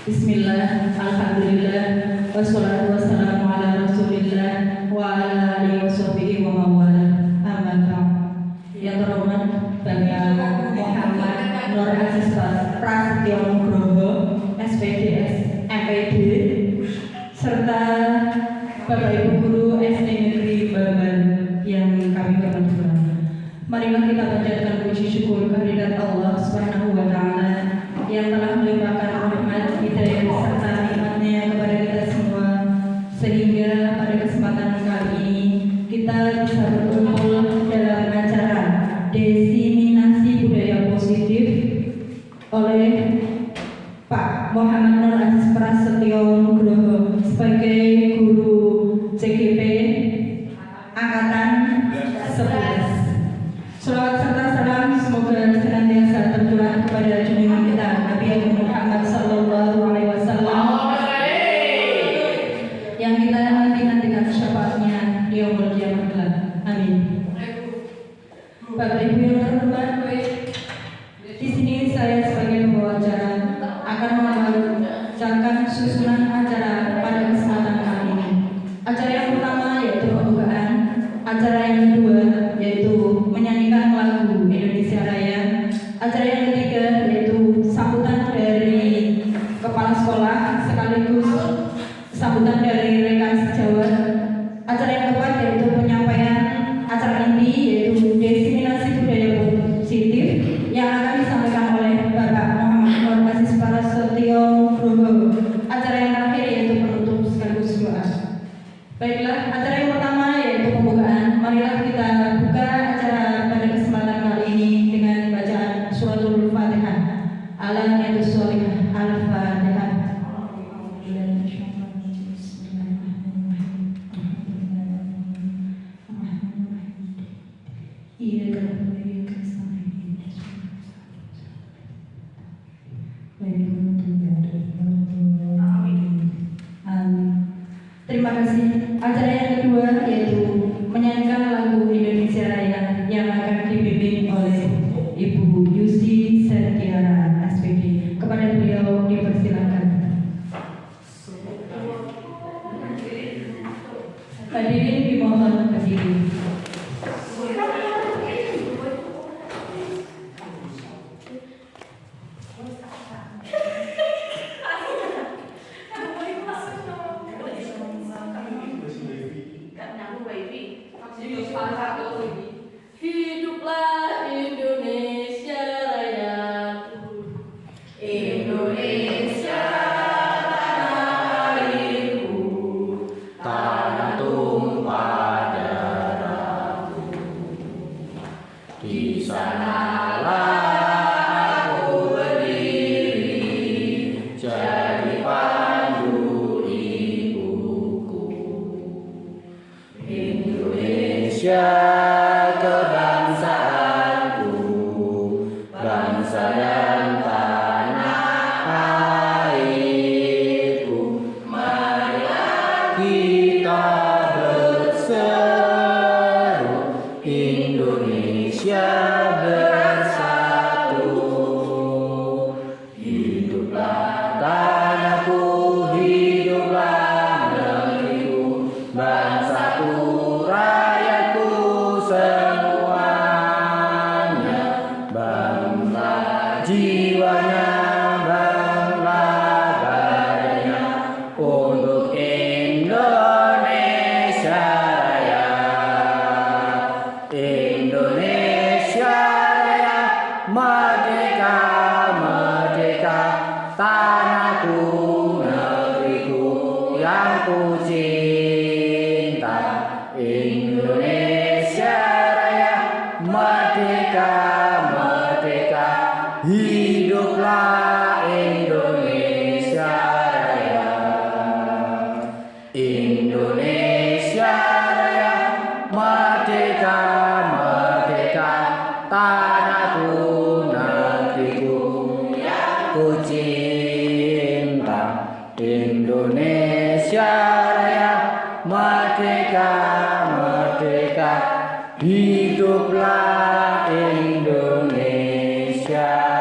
Bismillah, alhamdulillah, wassalatu wassalamu ala rasulillah wa ala alihi washabihi wa mawala. Amma ba'd. Yang terhormat Bapak Muhammad Nur Aziz Prasetyo Nugroho, SPDS, MPD, serta Bapak Ibu Guru SD Negeri Baban yang kami hormati. Marilah kita panjatkan puji syukur kehadirat Allah Subhanahu wa Ta'ala yang telah melimpahkan rahmat, hidayah serta nikmatnya kepada kita semua, sehingga pada kesempatan kali ini kita bisa berkumpul dalam acara diseminasi budaya positif oleh Pak Muhammad Nur Aziz Prasetyo Nugroho sebagai guru CGP Angkatan 11. Salawat serta salam semoga senantiasa tercurah kepada junjungan kita Nabi Muhammad Sallallahu Alaihi Wasallam yang kita nanti-nantikan syafaatnya di yaumul qiyamah. Amin. Bapak Ibu yang terhormat, di sini saya sebagai pembawa acara akan membacakan susunan acara pada kesempatan kali ini. Acara yang pertama yaitu pembukaan, acara yang kedua yaitu menyanyikan lagu Indonesia Raya, acara yang ketiga yaitu sambutan dari kepala sekolah sekaligus sambutan dari rekan sejawat, acara yang keempat yaitu penyampaian acara inti yaitu diseminasi budaya positif yang akan disampaikan oleh Bapak Muhammad Nur Aziz Prasetyo Nugroho, acara yang terakhir yaitu penutup sekaligus doa. Baiklah, acara yang pertama yaitu pembukaan. Marilah kita buka acara pada kesempatan kali ini dengan bacaan suratul Fatihah. Al-Niyatus Sholihah. Al-Fatihah. Terima kasih. Acara yang kedua yaitu menyanyikan lagu Indonesia Raya yang akan dibimbing oleh Ibu Yusi Setiara SPD. Kepada beliau dipersilakan. Hadirin dimohon berdiri. Hiduplah Indonesia Raya, Indonesia tanah airku, tanah tumpah darahku. Di sanalah aku berdiri, jadi pandu ibuku. Indonesia kebangsaanku, bangsa dan tanah airku. Marilah kita berseru, Indonesia bersatu. Hiduplah tanahku, hiduplah negeriku, bangsaku, rakyatku semuanya. Bangga jiwanya, bangga badannya untuk Indonesia Raya. Indonesia Raya, merdeka, merdeka, tanahku, negeriku yang ku cinta. Indonesia Raya, merdeka, merdeka, hiduplah Indonesia Raya. Indonesia Raya, merdeka, merdeka, tanahku, negeriku yang ku cinta. Indonesia Raya, merdeka, merdeka, hiduplah Indonesia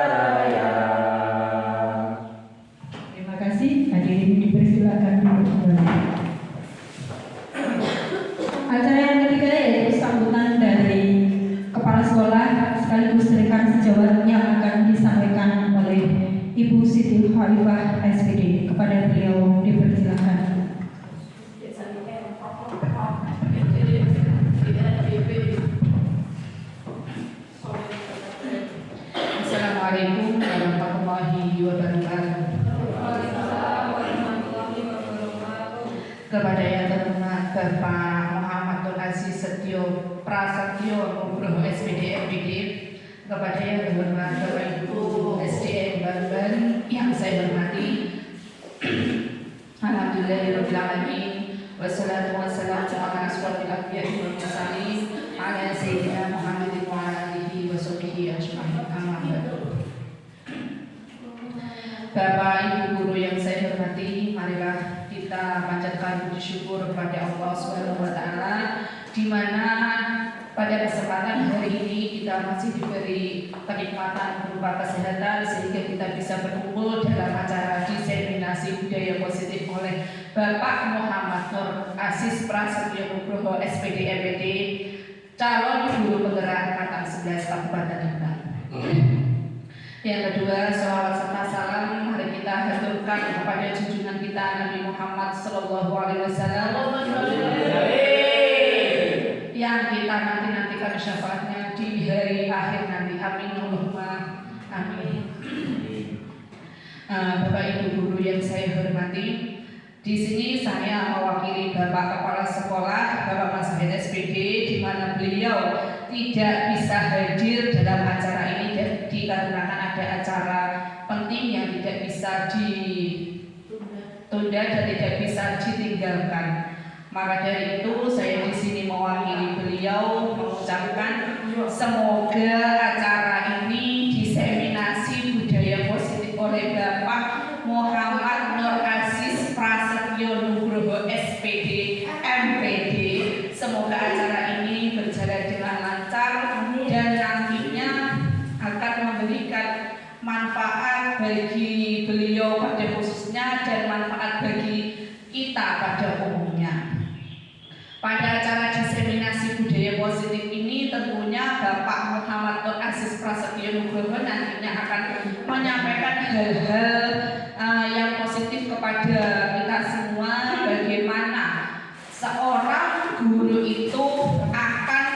Raya. Terima kasih. kasih, hadirin dipersilakan duduk kembali. Acara yang ketiga yaitu sambutan dari Kepala Sekolah sekaligus rekan sejawat yang akan disampaikan oleh Ibu Siti Khalifah SPD. Kepada beliau dipersilakan. Assalamualaikum warahmatullahi wabarakatuh. Kepada yang terhormat Bapak Muhammad Nur Aziz Setio Prasetyo Nugroho SPD MPD, kepada yang terhormat Bapak Ibu SDM Banban yang saya hormati, alhamdulillahirabbil alamin, wassalatu wassalamu ala asyrofil anbiya'i wal mursalin ala sayyidina Muhammadin wa ala alihi wa sahbihi ajma'in. Amma ba'du. Bapak Ibu guru yang saya hormati, marilah kita panjatkan puji syukur kepada Allah Subhanahu wa taala di mana pada kesempatan hari ini kita masih diberi kenikmatan berupa kesehatan sehingga kita bisa berkumpul dalam acara diseminasi budaya positif oleh Bapak Muhammad Nur Aziz Prasetyo Nugroho SPD MPD, calon guru penggerak angkatan 11 Kabupaten Rembang. Yang kedua, sholawat serta salam mari kita haturkan kepada junjungan kita Nabi Muhammad Sallallahu Alaihi Wasallam yang kita nantikan syafaatnya di hari akhir nanti. Amin Allahumma amin. Bapak Ibu guru yang saya hormati, di sini saya mewakili Bapak Kepala Sekolah Bapak Mas Hadi SPD, di mana beliau tidak bisa hadir dalam acara ini dan dikarenakan ada acara penting yang tidak bisa ditunda dan tidak bisa ditinggalkan. Maka dari itu saya di sini mewakili beliau mengucapkan semoga acara ini diseminasi budaya positif oleh Bapak Muhammad Nur Aziz Prasetyo Nugroho SPD MPD. Semoga acara ini berjalan dengan lancar dan nantinya akan memberikan manfaat bagi beliau pada khususnya dan manfaat bagi kita pada umumnya. Pada acara diseminasi budaya positif ini tentunya Bapak Muhammad Nur Aziz Prasetyo Nugroho nantinya akan menyampaikan hal-hal yang positif kepada kita semua, bagaimana seorang guru itu akan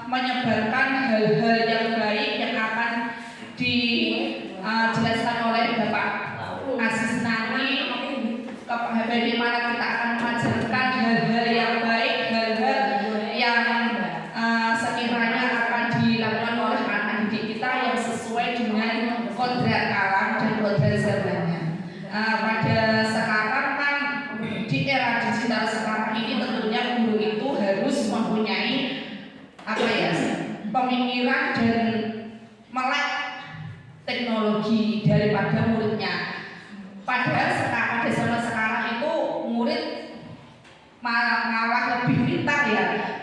menyebarkan hal-hal yang baik yang akan dijelaskan oleh Bapak Aziz nanti, bagaimana kita akan mengajarkan hal-hal yang baik, hal-hal yang sekiranya akan dilakukan oleh anak didik kita yang sesuai dengan kodrat alam dan kodrat zamannya. Pada sekarang kan di era digital sekarang ini tentunya guru itu harus mempunyai pemikiran dan melek teknologi daripada muridnya. Padahal pada zaman sekarang itu murid malah lebih pintar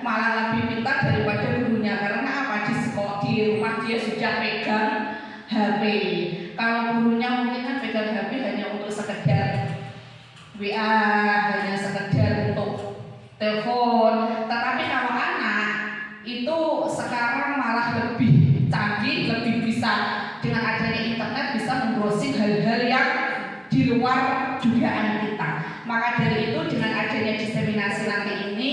malah lebih pintar daripada gurunya. Karena apa? Di sekolah, di rumah dia sudah pegang HP. Kalau gurunya mungkin kan pegang HP hanya untuk sekedar WA, hanya sekedar untuk telepon. Tetapi kalau anak itu sekarang malah lebih canggih, lebih bisa dengan adanya internet bisa membrowsing hal-hal yang di luar dugaan kita. Maka dari itu dengan adanya diseminasi nanti ini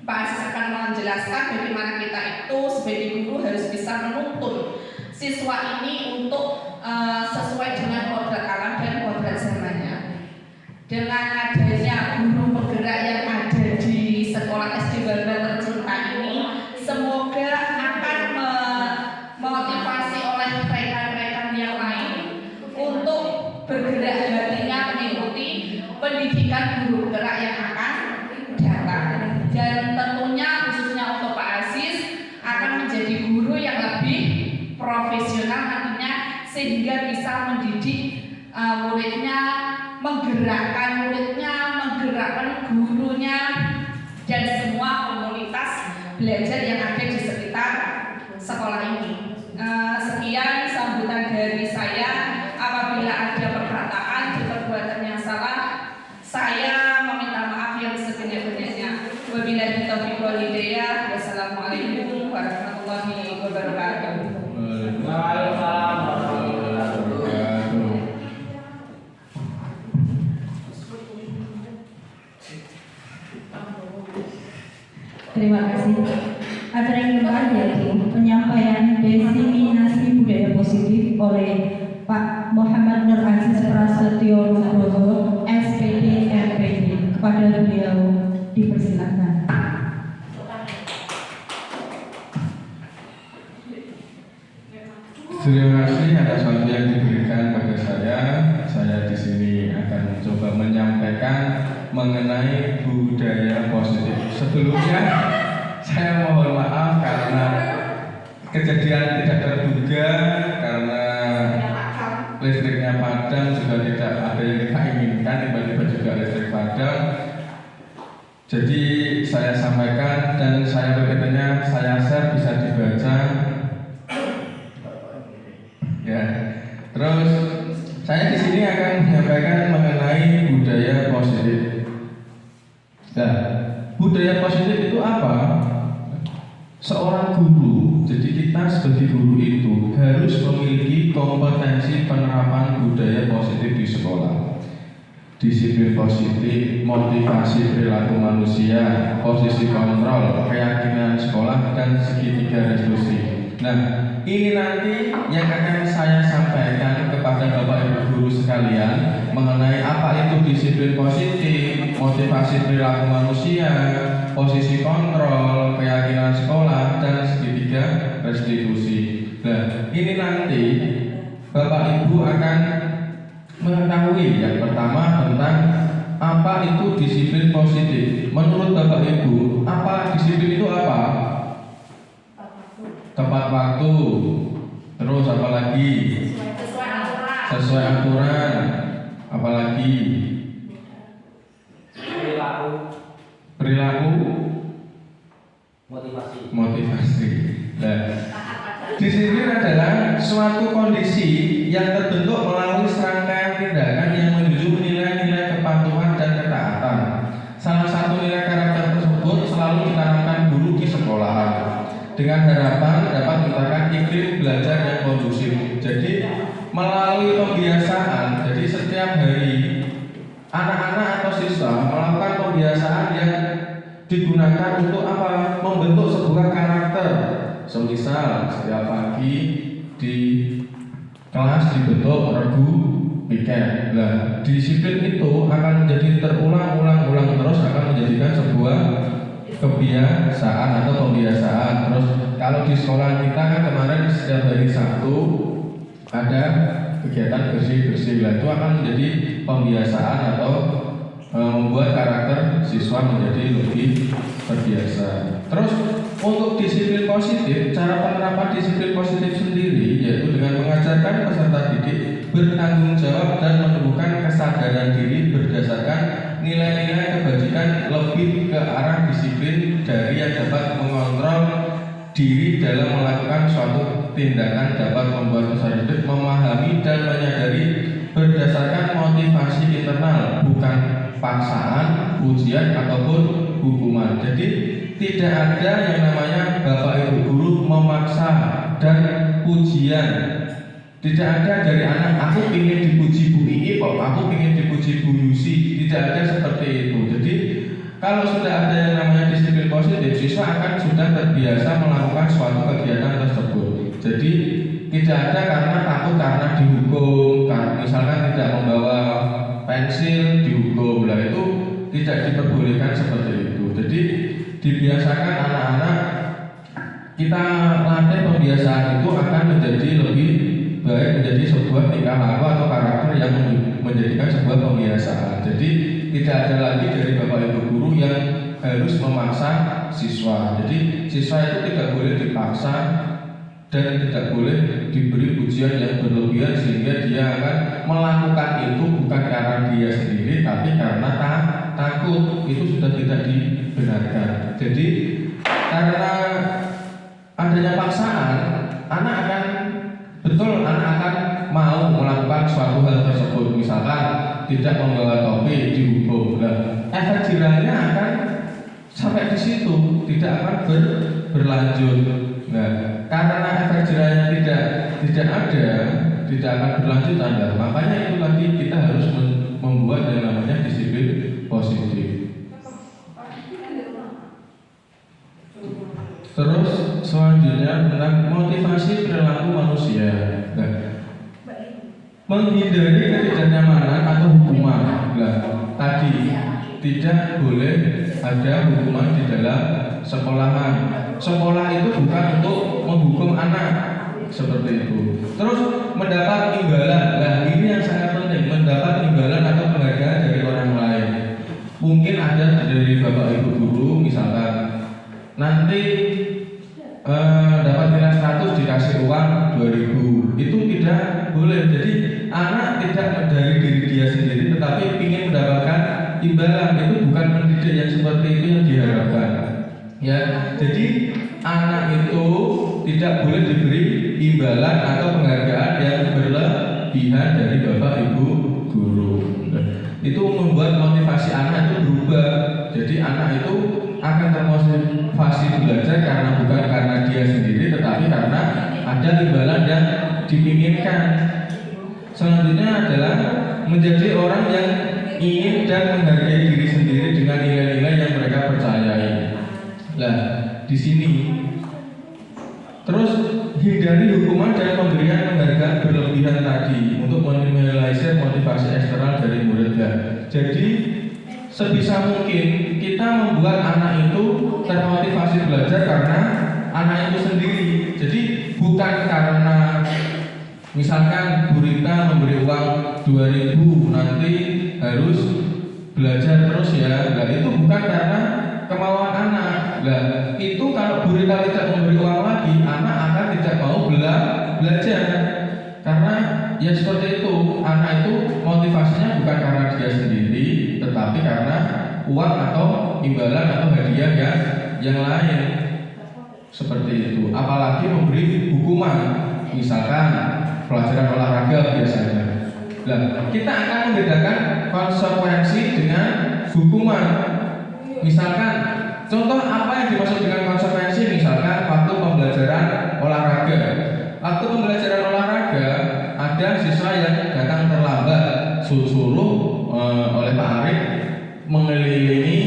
Pak Aziz akan menjelaskan bagaimana kita itu sebagai guru harus bisa menuntun siswa ini untuk sesuai dengan kodrat alam dan kodrat zamannya. Dengan adanya guru penggerak yang ada di sekolah SD Banban tercinta ini, semoga akan memotivasi oleh rekan-rekan yang lain untuk bergerak hatinya mengikuti pendidikan guru penggerak yang akan datang. Dan tentunya khususnya untuk Pak Aziz akan menjadi guru yang lebih profesional nantinya sehingga bisa mendidik muridnya, menggerakkan muridnya, menggerakkan gurunya dan semua komunitas belajar yang ada di sekitar sekolah ini. Sekian sambutan dari saya. Apabila ada perkataan Terima kasih. Acara yang keempat yaitu penyampaian diseminasi budaya positif oleh Pak Muhammad Nur Aziz Prasetyo Nugroho, SPD MPD. Kepada beliau dipersilakan. Terima kasih atas waktu yang diberikan pada saya. Saya di sini akan mencoba menyampaikan mengenai budaya positif. Sebelumnya saya mohon maaf karena kejadian tidak terduga, karena listriknya padam, juga tidak ada yang kita inginkan, tiba-tiba juga listrik padam. Jadi saya sampaikan dan saya PPT-nya saya share, bisa dibaca. Ya, terus saya di sini akan menyampaikan mengenai budaya positif. Nah, budaya positif itu apa? Seorang guru, jadi kita sebagai guru itu harus memiliki kompetensi penerapan budaya positif di sekolah. Disiplin positif, motivasi perilaku manusia, posisi kontrol, keyakinan sekolah, dan segitiga restitusi. Nah, ini nanti yang akan saya sampaikan kepada Bapak Ibu guru sekalian mengenai apa itu disiplin positif, motivasi perilaku manusia, posisi kontrol, keyakinan sekolah, dan segitiga restitusi. Nah, ini nanti Bapak Ibu akan mengetahui yang pertama tentang apa itu disiplin positif. Menurut Bapak Ibu, apa disiplin itu apa? Tepat waktu. Terus apa lagi? Sesuai aturan. Apa lagi? Perilaku. Motivasi. Nah, disiplin adalah suatu kondisi yang terbentuk melalui serangkaian tindakan yang menunjukkan nilai-nilai kepatuhan dan ketaatan. Salah satu nilai karakter tersebut selalu ditanamkan guru di sekolahan dengan harapan dapat menciptakan iklim belajar yang kondusif. Jadi melalui pembiasaan, jadi setiap hari anak-anak atau siswa melakukan pembiasaan yang digunakan untuk apa? Membentuk sebuah karakter. Semisal setiap pagi di kelas dibentuk regu piket. Nah, disiplin itu akan menjadi terulang-ulang terus, akan menjadikan sebuah kebiasaan atau pembiasaan. Terus kalau di sekolah kita kan kemarin setiap hari Sabtu ada kegiatan bersih-bersih. Nah, itu akan menjadi pembiasaan atau membuat karakter siswa menjadi lebih terbiasa. Terus untuk disiplin positif, cara penerapan disiplin positif sendiri yaitu dengan mengajarkan peserta didik bertanggung jawab dan menemukan kesadaran diri berdasarkan nilai-nilai kebajikan lebih ke arah disiplin dari yang dapat mengontrol diri dalam melakukan suatu tindakan, dapat membuat peserta didik memahami dan menyadari berdasarkan motivasi internal, bukan paksaan, ujian ataupun hukuman. Jadi tidak ada yang namanya Bapak Ibu guru memaksa dan ujian. Tidak ada dari anak aku ingin dipuji Bu Ii kok, aku ingin dipuji Bu Yusi. Tidak ada seperti itu. Jadi kalau sudah ada yang namanya disiplin positif, siswa akan sudah terbiasa melakukan suatu kegiatan tersebut. Jadi tidak ada karena takut karena dihukum, misalkan tidak membawa pensil dihukum. Lah itu tidak diperbolehkan seperti itu. Jadi dibiasakan anak-anak, kita latih pembiasaan itu akan menjadi lebih baik, menjadi sebuah tingkah laku atau karakter yang menjadikan sebuah pembiasaan. Jadi tidak ada lagi dari Bapak Ibu guru yang harus memaksa siswa. Jadi siswa itu tidak boleh dipaksa dan tidak boleh diberi ujian yang berlebihan sehingga dia akan melakukan itu bukan karena dia sendiri tapi karena takut. Itu sudah tidak dibenarkan. Jadi karena adanya paksaan, anak akan mau melakukan suatu hal tersebut. Misalkan tidak membawa topi dihukum. Nah, efek jerahnya akan sampai di situ, tidak akan berlanjut. Nah, karena efek jerahnya tidak ada, tidak akan berlanjut Anda. Makanya itu tadi kita harus membuat yang namanya disiplin positif. sosial. Nah, menghindari ketidaknyamanan atau hukuman. Nah, tadi tidak boleh ada hukuman di dalam sekolahan. Sekolah itu bukan untuk menghukum anak seperti itu. Terus mendapat imbalan. Nah, ini yang sangat penting, mendapat imbalan atau penghargaan dari orang lain. Mungkin ada dari bapak ibu guru, misalkan nanti dapat nilai 100 dikasih uang 2000, itu tidak boleh. Jadi anak tidak dari diri dia sendiri, tetapi ingin mendapatkan imbalan. Itu bukan pendidik yang seperti itu yang diharapkan. Ya, jadi anak itu tidak boleh diberi imbalan atau penghargaan yang berlebihan dari bapak ibu guru. Itu membuat motivasi anak itu berubah. Jadi anak itu akan termotivasi belajar karena bukan karena dia sendiri, tetapi karena ada imbalan yang diinginkan. Selanjutnya adalah menjadi orang yang ingin dan menghargai diri sendiri dengan nilai-nilai yang mereka percayai. Nah, di sini terus hindari hukuman dan pemberian penghargaan berlebihan tadi untuk meminimalisir motivasi eksternal dari muridnya. Jadi sebisa mungkin kita membuat anak itu termotivasi belajar karena anak itu sendiri. Jadi bukan karena misalkan Bu Rita memberi uang 2000 nanti harus belajar terus ya. Nah, itu bukan karena kemauan anak. Nah, itu kalau Bu Rita tidak memberi uang lagi, anak akan tidak mau belajar. Karena ya seperti itu, anak itu motivasinya bukan karena dia sendiri, tetapi karena uang atau imbalan atau hadiah yang lain. Seperti itu. Apalagi memberi hukuman, misalkan pelajaran olahraga biasanya. Nah, kita akan membedakan konsekuensi dengan hukuman. Misalkan contoh apa yang dimaksud dengan konsekuensi, misalkan waktu pembelajaran olahraga. Waktu pembelajaran olahraga ada siswa yang datang terlambat, suruh oleh Pak Arif mengelilingi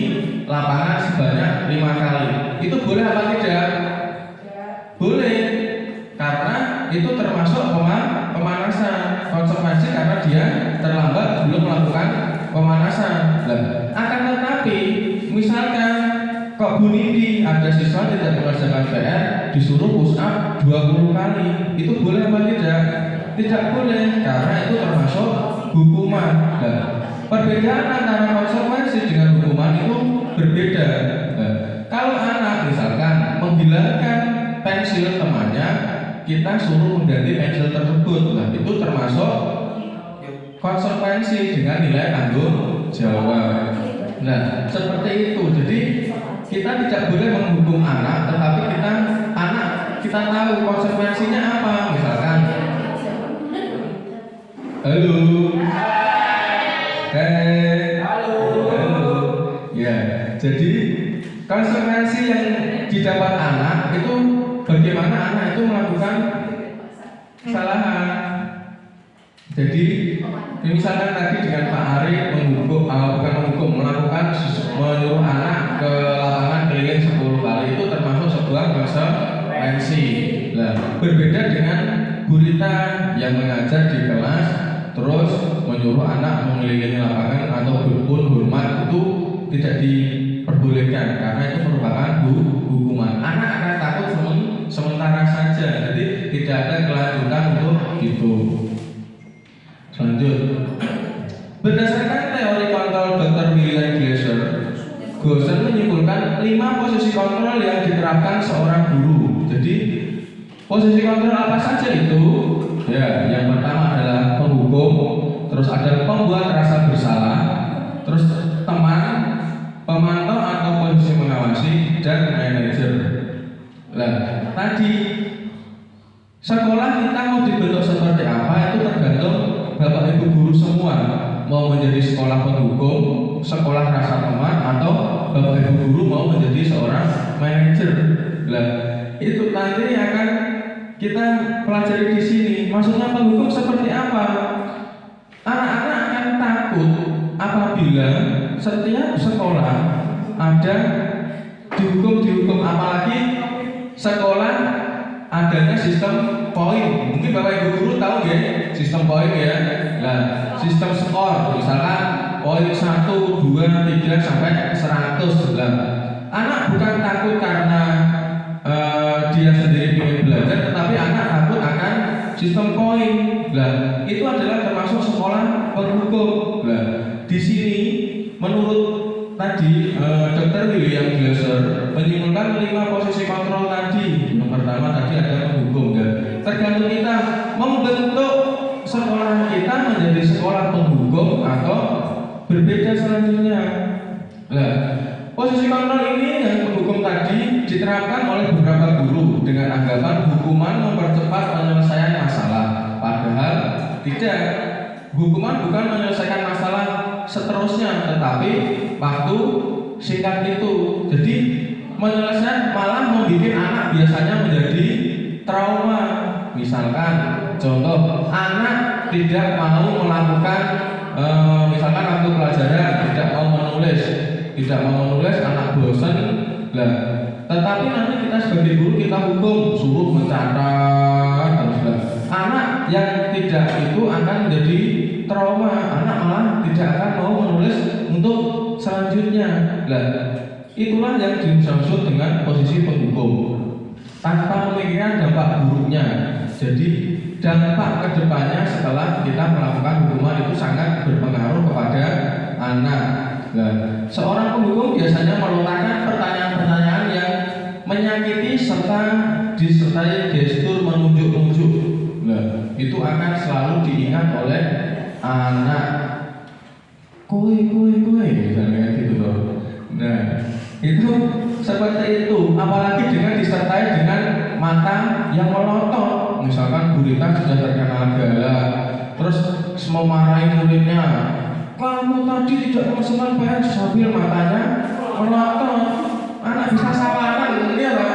lapangan sebanyak 5 kali. Itu boleh apa tidak? Boleh, karena itu termasuk pemanasan. Konsekuensi karena dia terlambat belum melakukan pemanasan. Akan tetapi misalkan kok Bu Nindi ada siswa tidak mengerjakan PR disuruh push up 20 kali, itu boleh apa tidak? Tidak boleh, karena itu termasuk hukuman. Perbedaan antara konsekuensi dengan hukuman itu berbeda. Kalau anak misalkan menghilangkan pensil temannya, kita suruh mengganti pensil tersebut, itu termasuk konsekuensi dengan nilai tanggung jawab. Nah, seperti itu. Jadi kita tidak boleh menghukum anak, tetapi kita tahu konsekuensinya apa. Misalkan, halo, halo, ya. Jadi konsekuensi yang didapat anak itu bagaimana anak itu melakukan kesalahan. Jadi misalkan tadi dengan Pak Ari melakukan menyuruh anak ke lapangan keliling 10 kali, itu termasuk sebuah konsekuensi. Nah, berbeda dengan Bu Rita yang mengajar di kelas terus menyuruh anak mengelilingi lapangan atau berpun hormat, itu tidak diperbolehkan karena itu merupakan hukuman. Anak akan takut sementara saja, jadi tidak ada kelanjutan untuk itu. Lanjut. Berdasarkan teori kontrol Dr. William Glasser, Goshen menyimpulkan 5 posisi kontrol yang diterapkan seorang guru. Jadi posisi kontrol apa saja itu? Ya, yang pertama adalah penghukum, terus ada pembuat rasa bersalah, terus teman, pemantau atau posisi mengawasi, dan manajer. Nah, tadi sekolah kita mau dibentuk seperti apa itu tergantung Bapak Ibu guru semua. Mau menjadi sekolah penghukum, sekolah rasa teman, atau Bapak Ibu guru mau menjadi seorang manajer. Nah, itu nanti akan kita pelajari di sini. Maksudnya penghukum seperti apa? Anak-anak akan takut apabila setiap sekolah ada dihukum, apalagi sekolah adanya sistem poin. Mungkin Bapak Ibu guru tahu ya sistem poin ya. Nah, sistem skor misalkan poin 1, 2, 3 sampai 100. Nah, anak bukan takut karena dia sendiri ingin belajar, tetapi anak takut akan sistem poin. Nah, itu adalah termasuk sekolah penghukum. Nah, di sini menurut tadi Dr. William Glasser menyimpulkan 5 posisi kontrol tadi. Yang pertama tadi ada penghukum. Ya. Tergantung kita membentuk sekolah kita menjadi sekolah penghukum atau berbeda selanjutnya. Nah, posisi kontrol ini yang penghukum tadi diterapkan oleh beberapa guru dengan anggapan hukuman mempercepat penyelesaian masalah. Padahal tidak. Hukuman bukan menyelesaikan masalah seterusnya, tetapi waktu singkat itu. Jadi menyelesaikan malah membuat anak biasanya menjadi trauma. Misalkan contoh, anak tidak mau melakukan misalkan waktu pelajaran tidak mau menulis, anak bosan. Lah, tetapi nanti kita sebagai guru kita hukum suruh mencatat terus. Anak yang tidak itu akan menjadi trauma, anak malah tidak akan mau menulis untuk selanjutnya. Nah, itulah yang dimaksud dengan posisi penghukum tanpa memikirkan dampak buruknya. Jadi dampak kedepannya setelah kita melakukan hukuman itu sangat berpengaruh kepada anak. Nah, seorang penghukum biasanya melontarkan pertanyaan-pertanyaan yang menyakiti serta disertai gestur menunjuk-nunjuk. Nah, itu akan selalu diingat oleh anak. Kowe misalnya gitu loh. Nah, itu seperti itu. Apalagi dengan disertai dengan mata yang melotot. Misalkan gurita sudah terkenal galak, terus mau marahin muridnya. Kamu tadi tidak memesan PR sambil matanya melotot. Anak bisa sawaran ini loh.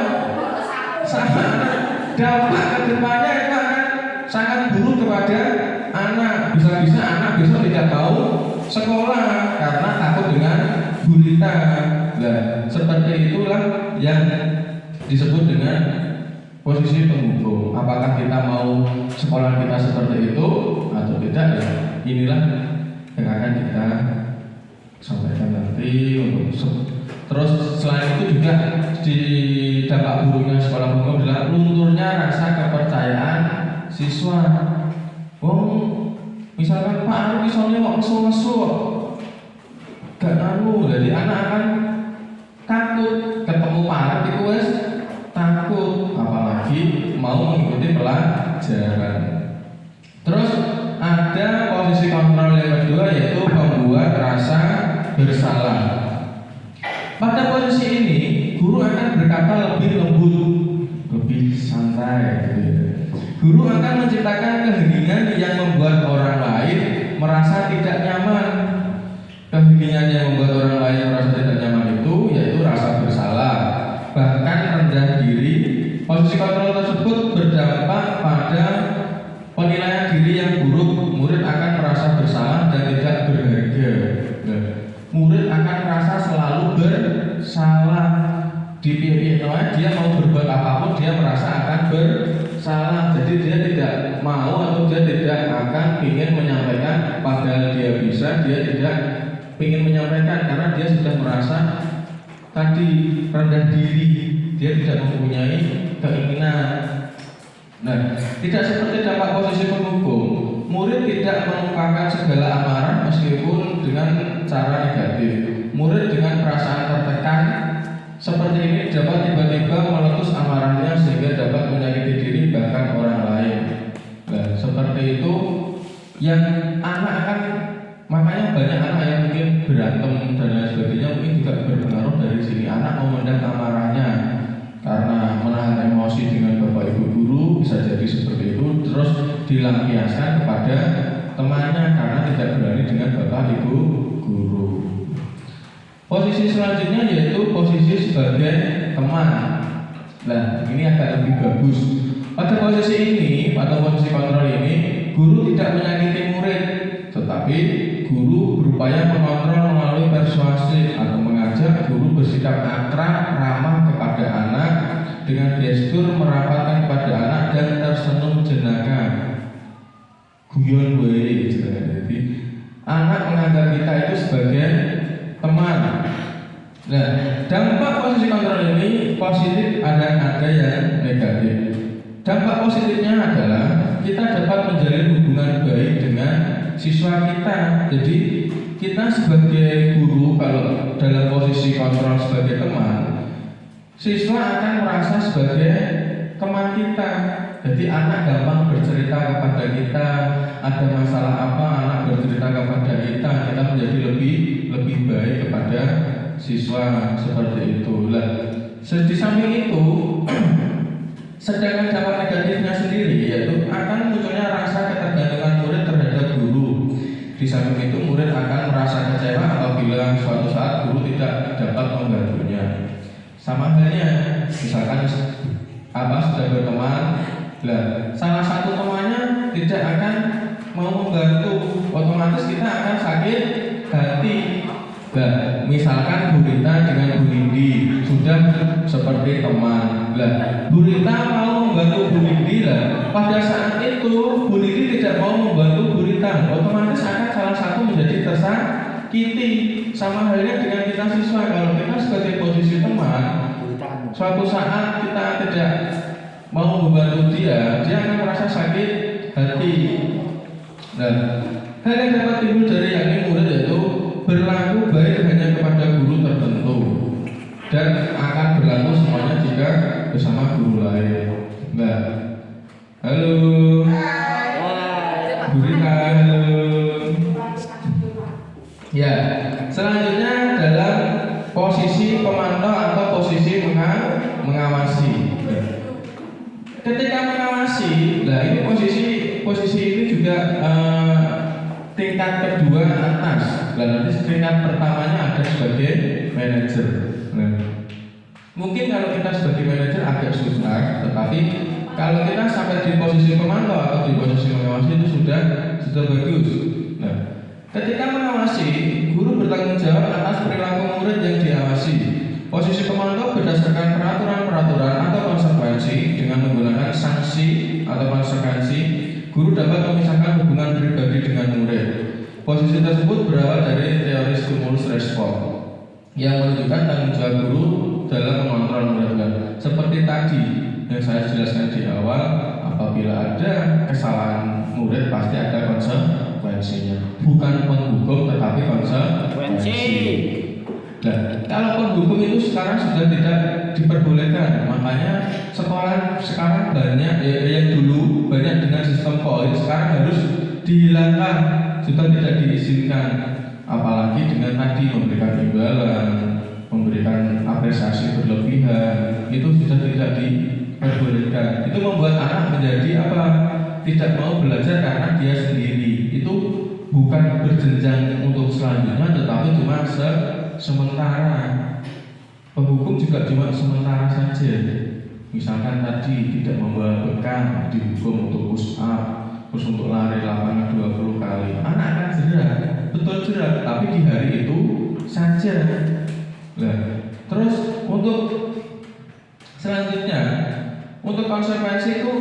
Dampak kedepannya itu akan sangat buruk kepada anak. Bisa-bisa anak besok tidak mau sekolah karena takut dengan gurita. Nah, seperti itulah yang disebut dengan posisi penghukum. Apakah kita mau sekolah kita seperti itu atau tidak? Ya, inilah yang akan kita sampaikan nanti untuk terus. Selain itu juga di dampak buruknya sekolah penghukum adalah lunturnya rasa kepercayaan siswa. Misalkan Pak Arif misalnya mau mesu gak jadi anak akan takut ketemu Pak Arif itu wes takut, apalagi mau mengikuti pelajaran. Terus ada posisi kontrol yang kedua yaitu membuat rasa bersalah. Pada posisi ini guru akan berkata lebih lembut, lebih santai. Guru akan menciptakan keheningan yang membuat orang lain merasa tidak nyaman. Keheningan yang membuat orang lain merasa tidak nyaman itu yaitu rasa bersalah, bahkan rendah diri. Posisi kontrol tersebut berdampak pada penilaian diri yang buruk. Murid akan merasa bersalah dan tidak berharga. Murid akan merasa selalu bersalah. Di pihak dia mau berbuat apapun dia merasa akan bersalah. Jadi dia tidak mau atau dia tidak akan ingin menyampaikan, padahal dia bisa, dia tidak ingin menyampaikan karena dia sudah merasa tadi rendah diri, dia tidak mempunyai keinginan. Nah, tidak seperti dampak posisi penghukum. Murid tidak mengungkapkan segala amarah meskipun dengan cara negatif. Murid dengan perasaan tertekan seperti ini dapat tiba-tiba meletus amarahnya sehingga dapat menyakiti diri bahkan orang lain. Nah, seperti itu yang anak akan, makanya banyak anak yang mungkin berantem dan lain sebagainya mungkin juga berpengaruh dari sini. Anak memendam amarahnya karena menahan emosi dengan bapak ibu guru, bisa jadi seperti itu, terus dilampiaskan kepada temannya karena tidak berani dengan bapak ibu guru. Posisi selanjutnya yaitu posisi sebagai teman. Nah, ini agak lebih bagus. Pada posisi ini, pada posisi kontrol ini, guru tidak menyakiti murid, tetapi guru berupaya mengontrol melalui persuasi atau mengajak guru bersikap akrab, ramah kepada anak dengan gestur merapatkan kepada anak dan tersenyum jenaka. Guyon wae istilahnya. Jadi anak menganggap kita itu sebagai teman. Nah, dampak posisi kontrol ini positif, ada yang negatif. Dampak positifnya adalah kita dapat menjalin hubungan baik dengan siswa kita. Jadi kita sebagai guru kalau dalam posisi kontrol sebagai teman, siswa akan merasa sebagai teman kita. Jadi anak gampang bercerita kepada kita, ada masalah apa anak bercerita kepada kita menjadi lebih baik kepada siswa seperti itu. Lah, di samping itu, sedangkan dampak negatifnya sendiri yaitu akan munculnya rasa ketergantungan murid terhadap guru. Di samping itu murid akan merasa kecewa apabila suatu saat guru tidak dapat membantunya. Sama halnya, misalkan sudah berteman, salah satu temannya tidak akan mau membantu, otomatis kita akan sakit hati. Misalkan Bu Rita dengan Bu Lindi sudah seperti teman. Bu Rita mau membantu Bu Lindi pada saat itu Bu Lindi tidak mau membantu Bu Rita, otomatis akan salah satu menjadi tersakiti. Sama halnya dengan kita siswa, kalau kita sebagai posisi teman, suatu saat kita tidak mau membantu dia akan merasa sakit hati. Hal yang dapat timbul dari yakni murid yaitu berlaku baik hanya kepada guru tertentu dan akan berlaku semuanya jika bersama guru lain. Halo. Bu Rita, halo. Ya, selanjutnya dalam posisi pemantau atau posisi mengawasi. Ketika mengawasi, ini posisi ini juga tingkat kedua atas. Nanti tingkat pertamanya ada sebagai manajer. Mungkin kalau kita sebagai manajer agak susah, tetapi kalau kita sampai di posisi pemantau atau di posisi mengawasi itu sudah bagus. Ketika mengawasi, guru bertanggung jawab atas perilaku murid yang diawasi. Posisi pemantau berdasarkan peraturan atau konsekuensi dengan menggunakan sanksi atau konsekuensi, guru dapat memisahkan hubungan pribadi dengan murid. Posisi tersebut berawal dari teori stimulus respon yang menunjukkan tanggung jawab guru dalam mengontrol murid. Seperti tadi yang saya jelaskan di awal, apabila ada kesalahan murid pasti ada konsekuensinya. Bukan penghukum tetapi konsekuensi. Kalau penghukum itu sekarang sudah tidak diperbolehkan, makanya sekolah sekarang banyak yang dulu banyak dengan sistem poin sekarang harus dihilangkan, sudah tidak diizinkan. Apalagi dengan tadi memberikan imbalan, memberikan apresiasi berlebihan, itu sudah tidak diperbolehkan. Itu membuat anak menjadi apa? Tidak mau belajar karena dia sendiri. Itu bukan berjenjang untuk selanjutnya, tetapi cuma sementara. Penghukum juga cuma sementara saja. Misalkan tadi tidak membawa bekal, dihukum untuk push up, terus untuk lari lapangan 20 kali. Anak akan jerah, betul jerah, tapi di hari itu saja. Terus untuk selanjutnya, untuk konsekuensi itu,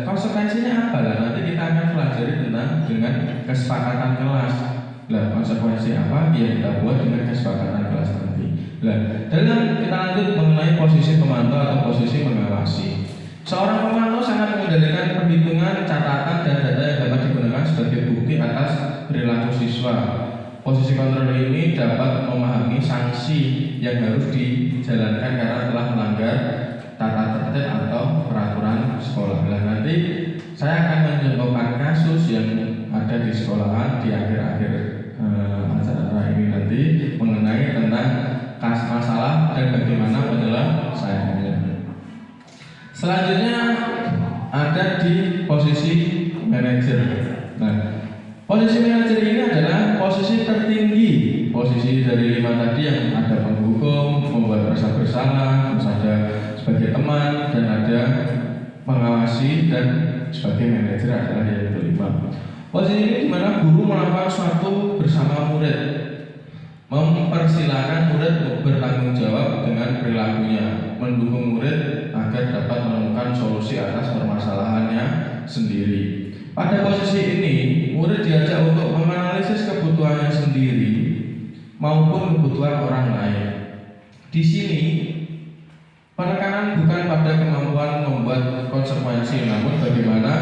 konsekuensinya apa? Nanti kita akan pelajari dengan kesepakatan kelas. Konsekuensi apa yang kita buat dengan kesepakatan kelas nanti. Dalam kita lanjut mengenai posisi pemantau atau posisi mengawasi. Seorang pemantau sangat mengendalikan perhitungan, catatan, dan data yang dapat digunakan sebagai bukti atas perilaku siswa. Posisi kontrol ini dapat memahami sanksi yang harus dijalankan karena telah melanggar tata tertib atau peraturan sekolah. Nanti saya akan mencontohkan kasus yang ada di sekolahan di akhir-akhir acara ini nanti mengenai tentang masalah dan bagaimana penyelesaiannya. Selanjutnya ada di posisi manajer. Posisi manajer ini adalah posisi tertinggi. Posisi dari 5 tadi yang ada penghukum, membuat rasa bersalah, terus ada sebagai teman, dan ada mengawasi, dan sebagai manajer adalah yang kelima. Posisi ini di mana guru melakukan suatu bersama murid. mempersilahkan murid bertanggung jawab dengan perilakunya, mendukung murid agar dapat menemukan solusi atas permasalahannya sendiri. Pada posisi ini, murid diajak untuk menganalisis kebutuhannya sendiri maupun kebutuhan orang lain. Di sini, penekanan bukan pada kemampuan membuat konsekuensi, namun bagaimana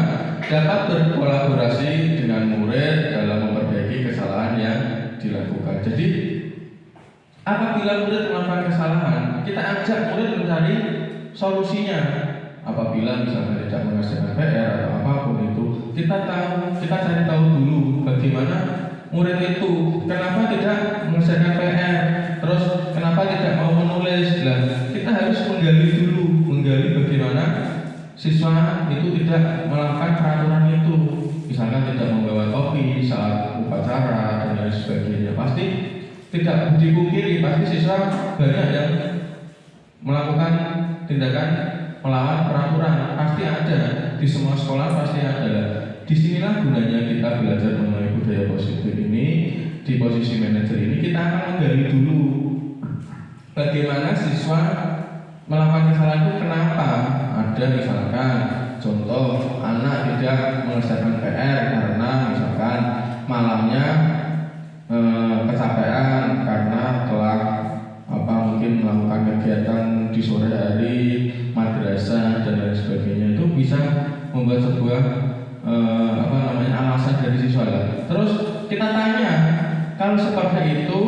dapat berkolaborasi dengan murid dalam memperbaiki kesalahan yang dilakukan. Jadi, apabila murid melakukan kesalahan, kita ajak murid mencari solusinya. Apabila misalnya tidak mengerjakan PR atau apapun itu, kita cari tahu dulu bagaimana murid itu, kenapa tidak mengerjakan PR, terus kenapa tidak mau menulis. Nah, kita harus menggali bagaimana siswa itu tidak melakukan peraturan itu, misalkan tidak membawa topi saat upacara dan lain sebagainya. Pasti tidak dipungkiri, pasti siswa banyak yang melakukan tindakan melawan peraturan, pasti ada di semua sekolah, pasti ada. Disinilah gunanya kita belajar mengenai budaya positif ini. Di posisi manajer ini kita akan menggali dulu bagaimana siswa melakukan kesalahan itu, kenapa. Ada misalkan contoh anak tidak mengerjakan PR karena misalkan malamnya kecapean karena telah mungkin melakukan kegiatan di sore hari, madrasah dan lain sebagainya. Itu bisa membuat sebuah alasan dari siswa. Terus kita tanya, kalau seperti itu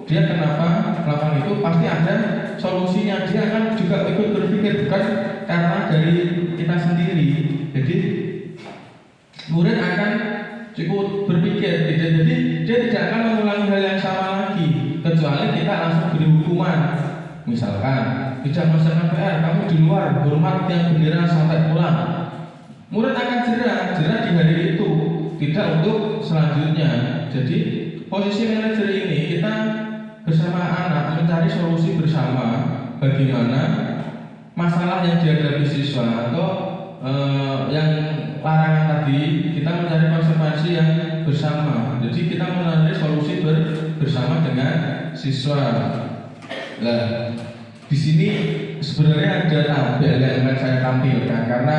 dia kenapa melakukan itu, pasti ada solusinya. Dia akan juga ikut berpikir, bukan karena dari kita sendiri. Jadi murid akan cukup berpikir, jadi dia tidak akan mengulangi hal yang sama lagi, kecuali kita langsung beri hukuman. Misalkan tidak mengerjakan PR, kamu di luar hormat yang bendera sampai pulang. Murid akan jerah di hari itu, tidak untuk selanjutnya. Jadi posisi manajer ini kita bersama anak mencari solusi bersama bagaimana masalah yang dihadapi siswa atau yang larangan tadi, kita mencari konsekuensi yang bersama. Jadi kita mencari solusi bersama dengan siswa. Nah, di sini sebenarnya ada tabel yang akan saya tampilkan karena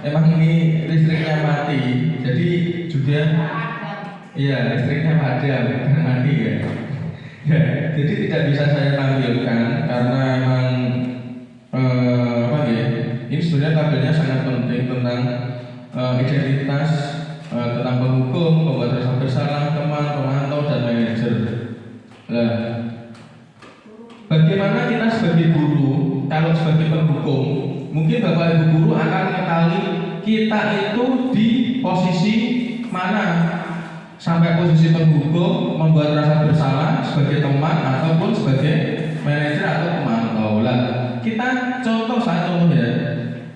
emang ini listriknya mati, jadi juga listriknya padam bukan mati ya. Jadi tidak bisa saya tampilkan karena emang ini sebenarnya tabelnya sangat penting tentang identitas, tentang penghukum, pembuat rasa bersalah, teman, pemantau, dan manajer. Nah, bagaimana kita sebagai guru, kalau sebagai penghukum, mungkin Bapak Ibu guru akan mengetahui kita itu di posisi mana, sampai posisi penghukum, membuat rasa bersalah sebagai teman ataupun sebagai manajer atau pemantau. Lah, kita contoh ya.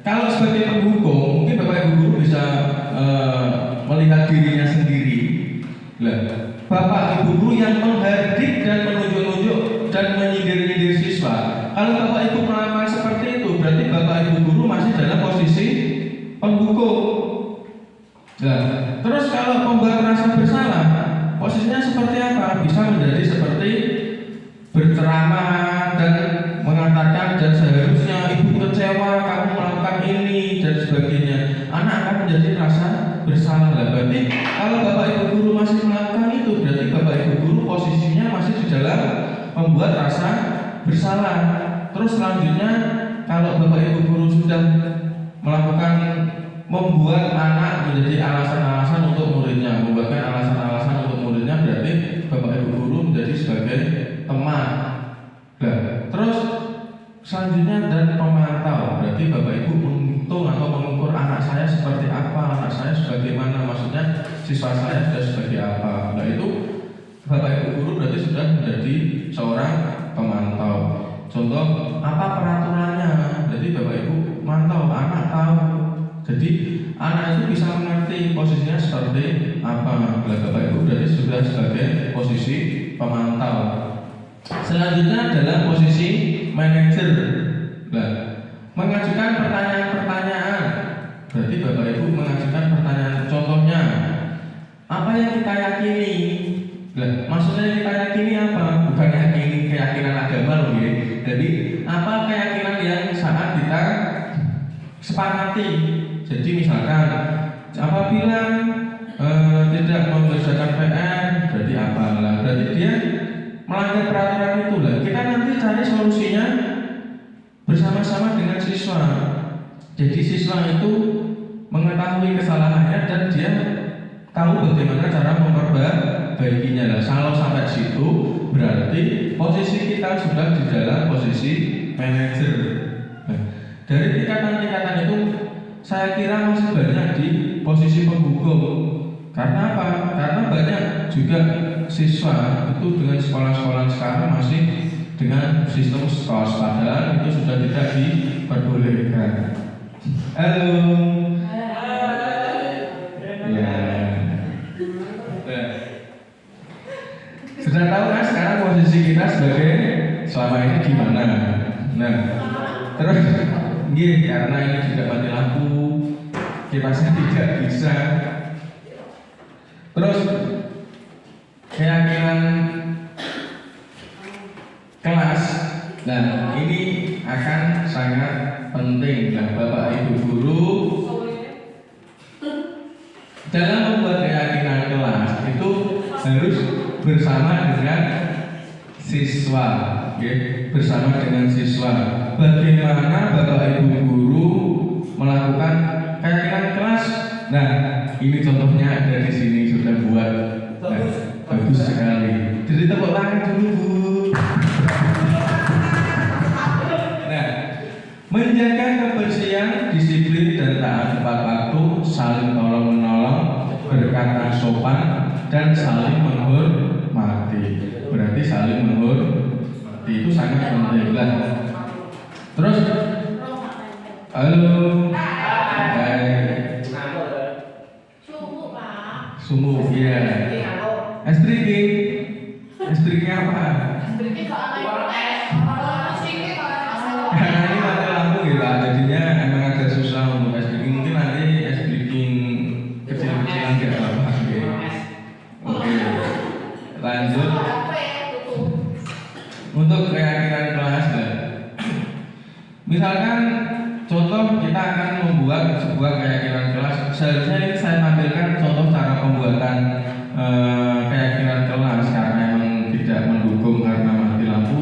Kalau sebagai penghukum, mungkin Bapak Ibu guru bisa melihat dirinya sendiri. Lah, Bapak Ibu guru yang menghardik dan menunjuk-nunjuk dan menyindir-nyindir siswa. Kalau Bapak Ibu melakukan seperti itu, berarti Bapak Ibu guru masih dalam posisi penghukum. Nah, terus kalau pembuat rasa bersalah, posisinya seperti apa? Bisa menjadi seperti berceramah dan mengatakan, dan seharusnya ibu kecewa kamu melakukan ini dan sebagainya. Anak akan menjadi rasa bersalah. Lah, berarti kalau Bapak Ibu guru masih melakukan itu, berarti Bapak Ibu guru posisinya masih di dalam membuat rasa bersalah. Terus selanjutnya, kalau Bapak Ibu guru sudah melakukan membuat anak menjadi alasan-alasan untuk muridnya, membuatkan alasan-alasan untuk muridnya, berarti Bapak Ibu guru menjadi sebagai teman. Nah, terus selanjutnya dan pemantau, berarti Bapak Ibu menghitung atau mengukur anak saya seperti apa, anak saya sebagaimana, maksudnya siswa saya sudah sebagai apa. Nah, itu Bapak Ibu guru berarti sudah menjadi seorang pemantau. Contoh, apa peraturannya? Jadi Bapak Ibu mantau, anak tahu. Jadi anak itu bisa mengerti posisinya seperti apa. Bapak Ibu berarti sudah sebagai posisi pemantau. Selanjutnya adalah posisi manajer. Nah, mengajukan pertanyaan-pertanyaan. Berarti Bapak Ibu mengajukan pertanyaan. Contohnya, apa yang kita yakini? Nah, maksudnya kita yakini apa? Bukan yakini keyakinan agama loh ya. Jadi apa keyakinan yang saat kita sepakati. Jadi misalkan apabila tidak mengerjakan PR berarti apa? Lah berarti dia melanggar peraturan itu lah. Kita nanti cari solusinya bersama-sama dengan siswa. Jadi siswa itu mengetahui kesalahannya dan dia tahu bagaimana cara memperbaikinya. Lah kalau sampai situ berarti posisi kita sudah di dalam posisi manajer. Nah, dari tingkatan-tingkatan itu saya kira masih banyak di posisi penghukum. Karena apa? Karena banyak juga siswa itu dengan sekolah-sekolah sekarang masih dengan sistem skos, padahal itu sudah tidak diperbolehkan. Halo. Ya. Sudah tahu kan sekarang posisi kita sebagai selama ini di mana? Nah, terus karena ini juga mati lampu, kipasnya tidak bisa. Terus keyakinan kelas, nah ini akan sangat penting lah Bapak Ibu guru dalam membuat keyakinan kelas itu harus bersama dengan siswa, bersama dengan siswa. Bagaimana Bapak Ibu guru melakukan keyakinan kelas? Nah, ini contohnya ada di sini sudah buat. Nah, bagus sekali. Jadi tepuk tangan dulu Bu. Nah, menjaga kebersihan, disiplin dan taat tepat waktu, saling tolong menolong, berkata sopan dan saling menghormati. Berarti saling menghormati itu sangat penting lah. Terus, halo. Sumur, ya. Es drinking apa? Ini mati lampu gitu lah. Jadinya emang agak susah untuk es drinking. Mungkin nanti es drinking kecil-kecilan nggak apa-apa. Oke. Lanjut. Untuk keyakinan kelas, misalkan contoh kita akan membuat sebuah keyakinan kelas. Seharusnya ini saya tampilkan contoh cara pembuatan keyakinan kelas karena memang tidak mendukung karena mati lampu.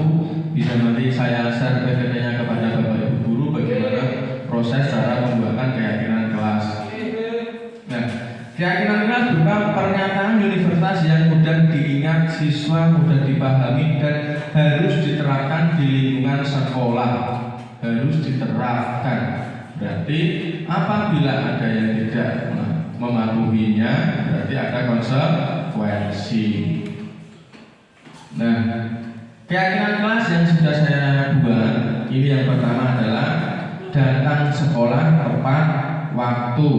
Bisa nanti saya share PPT-nya kepada Bapak Ibu guru bagaimana proses cara pembuatan keyakinan kelas. Nah, keyakinan kelas berupa pernyataan universitas yang mudah diingat siswa, mudah dipahami dan harus diterapkan di lingkungan sekolah. Harus diterapkan. Berarti apabila ada yang tidak mematuhinya, berarti ada konsekuensi. Nah, keyakinan kelas yang sudah saya buat, ini yang pertama adalah datang sekolah tepat waktu,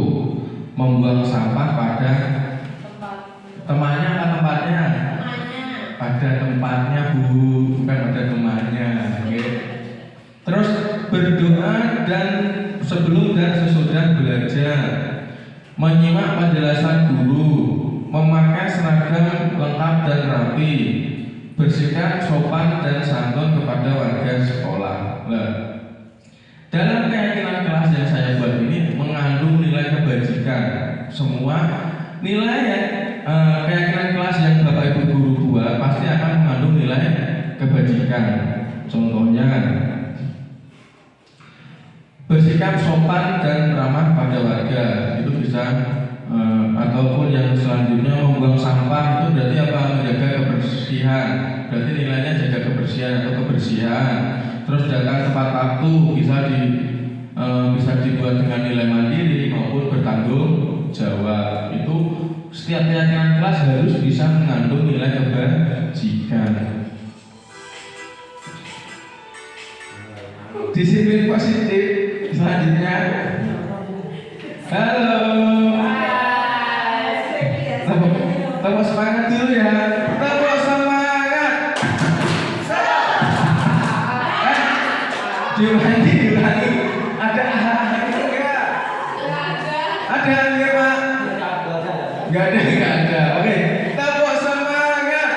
membuang sampah pada temannya atau tempatnya? Pada tempatnya Bu, bukan pada temannya. Terus berdoa dan sebelum dan sesudah belajar, menyimak penjelasan guru, memakai seragam lengkap dan rapi, bersikap sopan dan santun kepada warga sekolah. Nah, dalam keyakinan kelas yang saya buat ini mengandung nilai kebajikan. Semua nilai keyakinan kelas yang Bapak Ibu guru buat pasti akan mengandung nilai kebajikan. Contohnya bersikap sopan dan ramah pada warga, itu bisa ataupun yang selanjutnya membuang sampah, itu berarti apa? Menjaga kebersihan, berarti nilainya jaga kebersihan atau kebersihan. Terus datang tepat waktu, bisa dibuat dengan nilai mandiri maupun bertanggung jawab. Itu setiap keyakinan kelas harus bisa mengandung nilai kebajikan. Disiplin positif. Selanjutnya, halo, tepuk semangat dulu ya, tepuk semangat. Diulangi, ada itu enggak? Ada ya Pak? Enggak ada. Oke, tepuk semangat.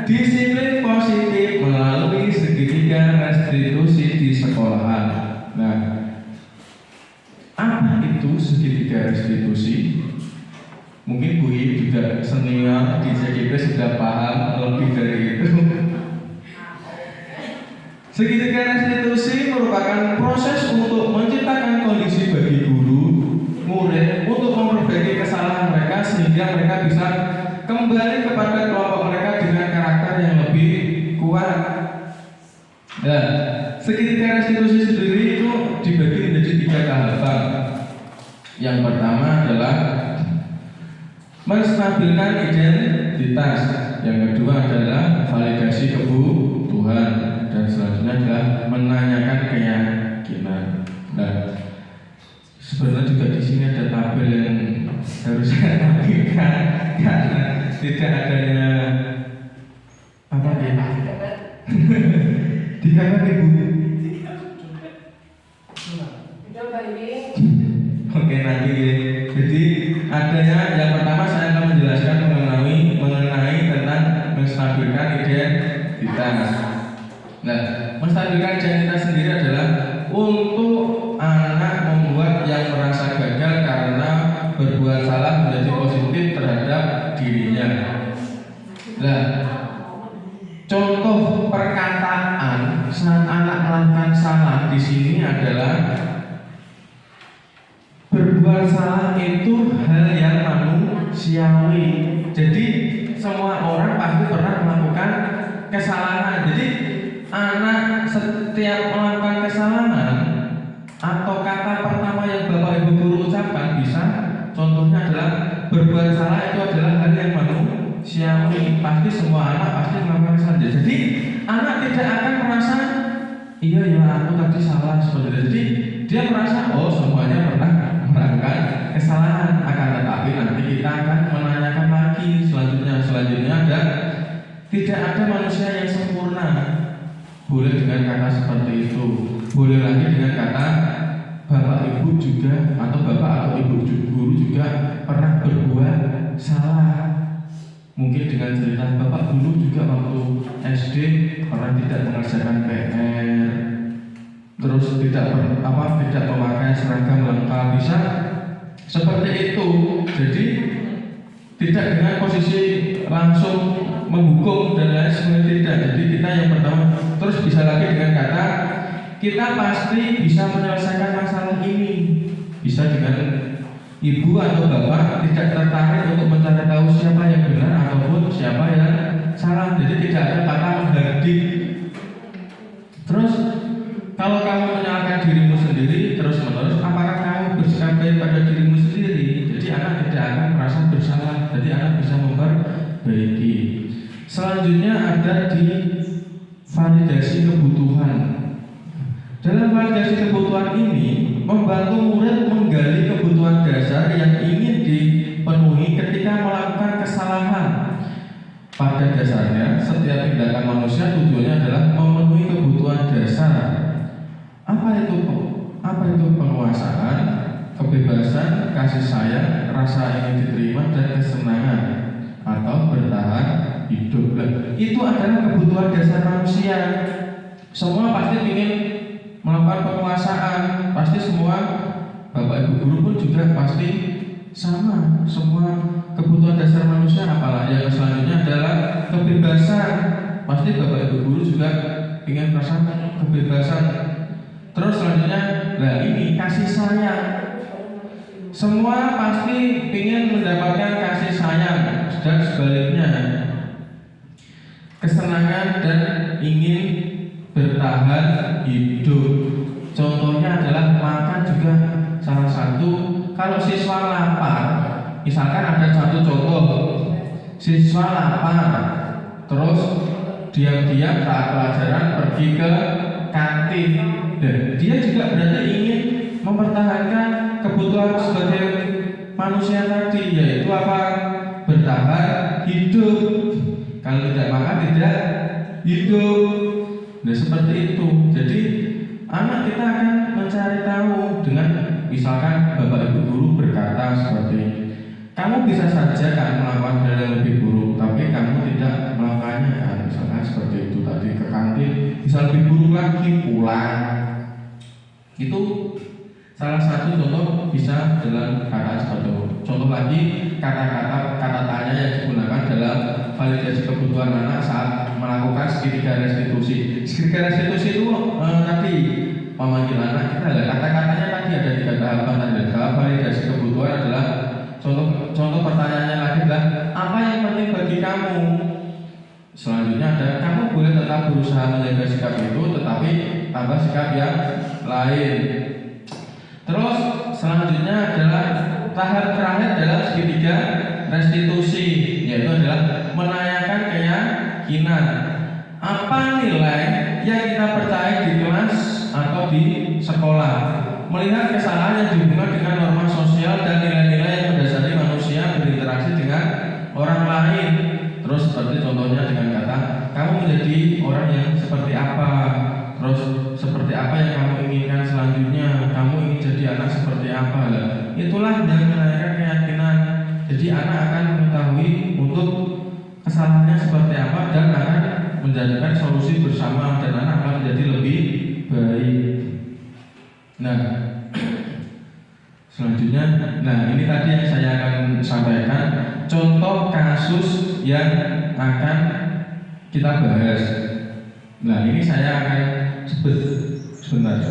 disiplin positif melalui segitiga restitusi di sekolahan. Nah, apa itu segitiga restitusi? Mungkin Bu I juga senior di CGP sudah paham lebih dari itu. Segitiga restitusi merupakan proses untuk menciptakan kondisi bagi guru, murid untuk memperbaiki kesalahan mereka sehingga mereka bisa kembali kepada kelompok mereka dengan karakter yang lebih kuat. Dan segitiga restitusi sendiri itu dibagi menjadi 3 tahapan. Yang pertama adalah menstabilkan identitas, yang kedua adalah validasi kebutuhan, dan selanjutnya adalah menanyakan keyakinan. Nah, sebenarnya juga di sini ada tabel yang harus saya tampilkan karena tidak adanya apa ya? Di kamar Ibu. Oke, nanti ya. Jadi adanya yang pertama saya akan menjelaskan mengenai tentang menstabilkan identitas. Nah, menstabilkan identitas sendiri adalah untuk anak membuat yang merasa gagal karena berbuat salah menjadi positif terhadap dirinya. Nah, contoh perkataan saat anak melakukan salah di sini adalah berbuat salah itu hal yang manusiawi. Jadi semua orang pasti pernah melakukan kesalahan. Jadi anak setiap melakukan kesalahan atau kata pertama yang Bapak Ibu guru ucapkan bisa contohnya adalah berbuat salah itu adalah hal yang manusiawi. Pasti semua anak pasti melakukan kesalahan. Jadi anak tidak akan merasa iya ya aku tadi salah seperti itu. Jadi dia merasa oh semuanya pernah melakukan kesalahan, akan tetapi nanti kita akan menanyakan lagi selanjutnya dan tidak ada manusia yang sempurna. Boleh dengan kata seperti itu, boleh lagi dengan kata bapak ibu juga atau bapak atau ibu guru juga pernah berbuat salah. Mungkin dengan cerita bapak dulu juga waktu SD pernah tidak mengerjakan PR, terus tidak memakai seragam lengkap, bisa seperti itu. Jadi tidak dengan posisi langsung menghukum dan lain sebagainya, tidak. Jadi kita yang pertama terus bisa lagi dengan kata kita pasti bisa menyelesaikan masalah ini. Bisa dengan ibu atau bapak tidak tertarik untuk mencari tahu siapa yang benar ataupun siapa yang salah. Jadi tidak ada kata menghardik. Terus kalau kamu menyalahkan dirimu sendiri terus menerus, apakah kamu bersikap baik pada dirimu sendiri? Jadi anak tidak akan merasa bersalah. Jadi anak bisa memperbaiki. Selanjutnya ada di validasi kebutuhan. Dalam validasi kebutuhan ini membantu murid menggali kebutuhan dasar yang ingin dipenuhi ketika melakukan kesalahan. Pada dasarnya setiap tindakan manusia tujuannya adalah memenuhi kebutuhan dasar. Apa itu penguasaan, kebebasan, kasih sayang, rasa ingin diterima, dan kesenangan atau bertahan hidup. Itu adalah kebutuhan dasar manusia. Semua pasti ingin melakukan penguasaan. Pasti semua bapak ibu guru pun juga pasti sama. Semua kebutuhan dasar manusia. Apalagi yang selanjutnya adalah kebebasan. Pasti bapak ibu guru juga ingin merasakan kebebasan. Terus selanjutnya, ini kasih sayang. Semua pasti ingin mendapatkan kasih sayang dan sebaliknya. Kesenangan dan ingin bertahan hidup. Contohnya adalah makan juga salah satu. Kalau siswa lapar, misalkan ada satu contoh, siswa lapar, terus diam-diam saat pelajaran pergi ke kantin. Dan dia juga berarti ingin mempertahankan kebutuhan sebagai manusia tadi, yaitu apa? Bertahan hidup. Kalau tidak makan tidak hidup. Nah seperti itu. Jadi anak kita akan mencari tahu dengan misalkan bapak ibu guru berkata seperti kamu bisa saja kan melakukan hal yang lebih buruk, tapi kamu tidak melakukannya kan. lagi pulang. Itu salah satu contoh bisa dalam kata seperti itu. Contoh lagi kata tanya yang digunakan dalam validasi kebutuhan anak saat melakukan segitiga restitusi. Segitiga restitusi itu tadi memanggil anak kita, kata-katanya tadi ada 3 tahapan tadi. Dalam validasi kebutuhan adalah contoh pertanyaannya lagi adalah apa yang penting bagi kamu. Selanjutnya ada kamu boleh tetap berusaha menjaga sikap itu, tetapi tambah sikap yang lain. Terus selanjutnya adalah tahap terakhir dalam segitiga restitusi, yaitu adalah menanyakan keyakinan. Apa nilai yang kita percaya di kelas atau di sekolah? Melihat kesalahan yang dihubungkan dengan norma sosial dan nilai-nilai yang mendasari manusia berinteraksi dengan orang lain. Terus seperti contohnya dengan kata kamu menjadi orang yang seperti apa, terus seperti apa yang kamu inginkan selanjutnya, kamu ingin jadi anak seperti apa. Itulah yang menanyakan keyakinan. Jadi anak akan mengetahui untuk kesalahannya seperti apa dan akan menjadikan solusi bersama, dan anak akan menjadi lebih baik. Nah, selanjutnya, ini tadi yang saya akan sampaikan contoh kasus yang akan kita bahas. Nah, ini saya akan sebut sebentar.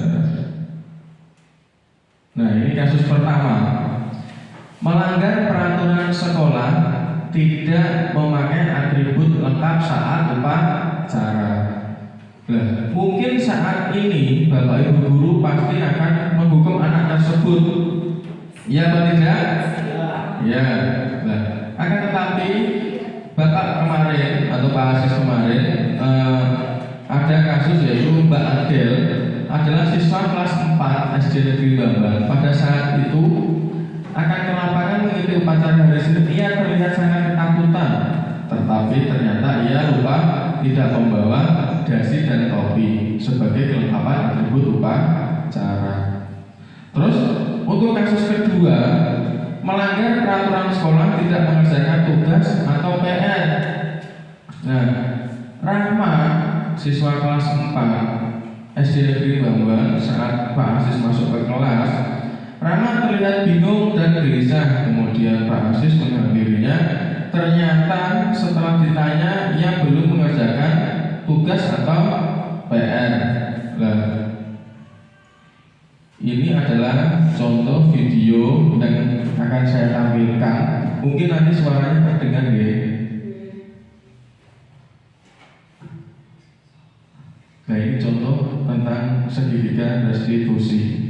Nah, ini kasus pertama. Melanggar peraturan sekolah, tidak memakai atribut lengkap saat upacara. Nah, mungkin saat ini Bapak Ibu guru pasti akan menghukum anak tersebut. Ya atau tidak? Ya. Nah, akan tetapi Bapak kemarin atau Pak Asis kemarin ada kasus yaitu Mbak Adel adalah siswa kelas 4 SD Negeri Bambang. Pada saat itu akan ke lapangan mengikuti upacara hari Senin. Ia terlihat sangat ketakutan, tetapi ternyata ia lupa tidak membawa dasi dan topi sebagai kelengkapan atribut upacara. Terus untuk kasus kedua, melanggar peraturan sekolah, tidak mengerjakan tugas atau PR. Nah, Rahma, siswa kelas 4 SD Negeri Bambang, saat Pak Asis masuk ke kelas, Rahma terlihat bingung dan gelisah. Kemudian Pak Asis menghampirinya. Ternyata setelah ditanya, ia belum mengerjakan tugas atau PR. Nah, ini adalah contoh video yang akan saya tampilkan. Mungkin nanti suaranya terdengar ya. Nah, ini contoh tentang segitiga restitusi.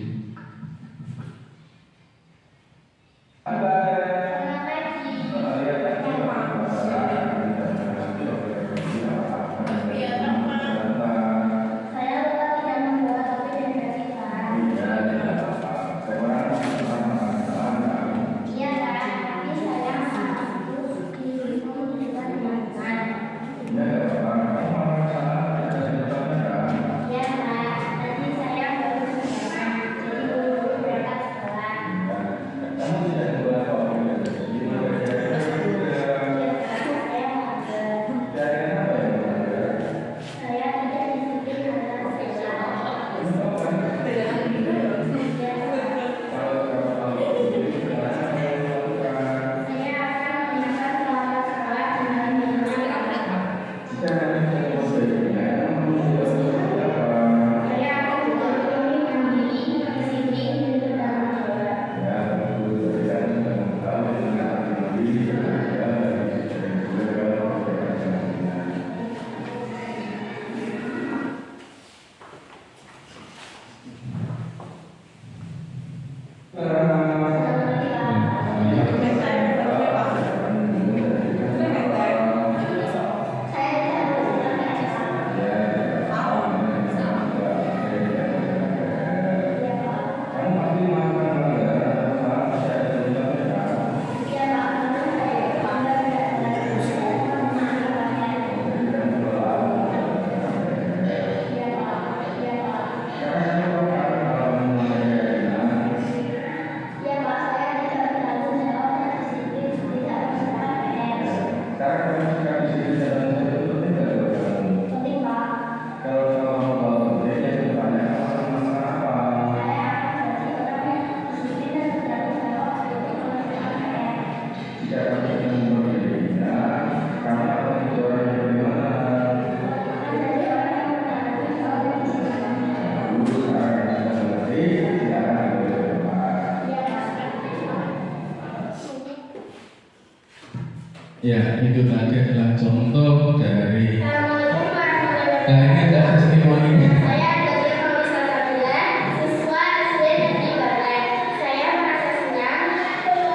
Ya, itu tadi adalah contoh dari. Assalamualaikum warahmatullahi Nah, ini adalah testimoninya. Saya dari Fauzia Sabila, siswa SD Negeri Barat. Saya merasa senang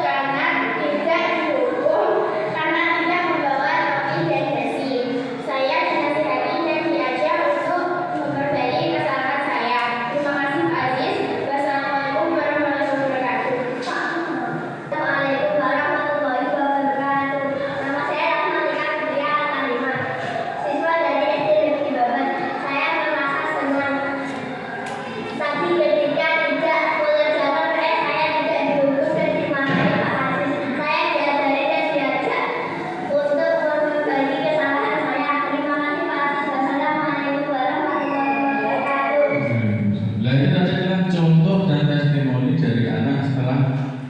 karena tidak dihukum karena tidak membawa roti dan nasi. Saya dinasihati dan diajak untuk memperbaiki kesalahan saya. Terima kasih Pak Aziz. Wassalamualaikum warahmatullahi wabarakatuh. Assalamualaikum warahmatullahi wabarakatuh. Nama saya Rahmatika Fitria Al-Karimah, siswa dari SD Negeri Babat. Saya merasa senang. Tapi ketika tidak mengerjakan PR, saya tidak dihukum dan dimarahi Pak Aziz. Saya diajari dan diajak untuk memperbaiki kesalahan saya. Terima kasih Pak Aziz. Wassalamualaikum warahmatullahi wabarakatuh. Nah, ini adalah contoh dan testimoni dari anak setelah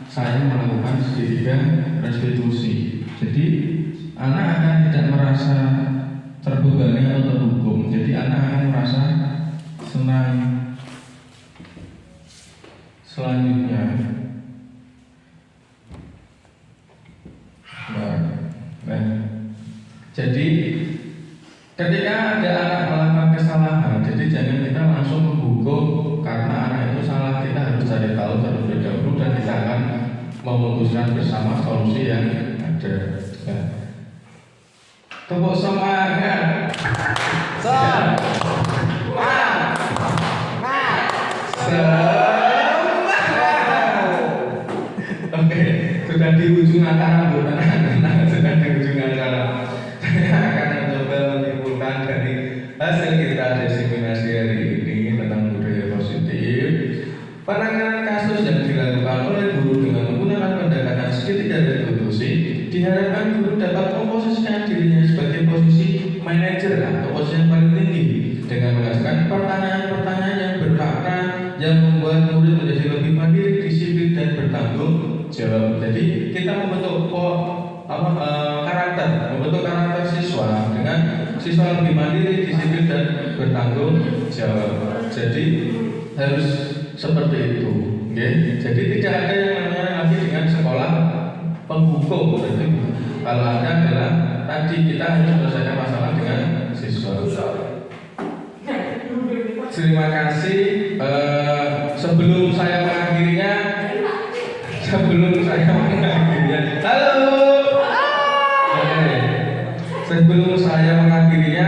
saya melakukan pendidikan restitusi. Jadi anak akan tidak merasa terbebani atau terhukum. Jadi anak akan merasa senang. Selanjutnya, nah, jadi ketika ada anak melakukan kesalahan, jadi jangan kita langsung menghukum karena anak itu salah. Kita harus cari tahu terlebih dahulu dan kita akan memutuskan bersama solusi yang ada. Nah, tepuk semangat. Oke, sudah di ujung acara Bu, sudah di ujung acara. Saya akan mencoba menyimpulkan dari hasil kita diseminasi hari ini tentang budaya positif. Penanganan kasus yang dilakukan oleh guru dengan menggunakan pendekatan skill dan restitusi, diharapkan guru dapat memposisikan dirinya sebagai posisi manajer atau posisi yang paling tinggi dengan mengajukan pertanyaan-pertanyaan yang bermakna yang membuat murid menjadi lebih mandiri, disiplin dan bertanggung jawab. Jadi kita membentuk karakter siswa dengan siswa lebih mandiri, disiplin dan bertanggung jawab. Jadi harus seperti itu. Okay? Jadi tidak ada yang namanya lagi dengan sekolah penghukum. Jadi kalau ada adalah tadi kita harus menyelesaikan masalah dengan siswa. Terima kasih. Sebelum saya mengakhirinya, halo. Oke. Sebelum saya mengakhirinya,